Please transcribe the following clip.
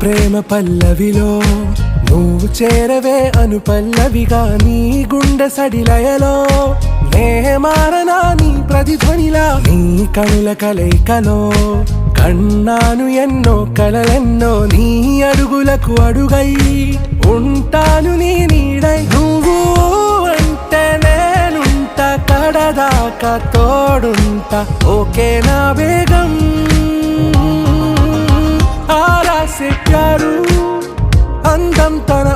ప్రేమ పల్లవిలో నువ్వు చేరవే అను పల్లవిగా నీ గుండె సడిలయలో నే మారనా నీ ప్రతిధ్వనిలా నీ కనుల కలయికలో కన్నాను ఎన్నో కలలెన్నో నీ అడుగులకు అడుగై ఉంటాను నీ నీడై నువ్వు అంటే నేనుంట కడదాకా తోడుంటా ఓకే నా బేగం ఆరా से प्यारू అందం తన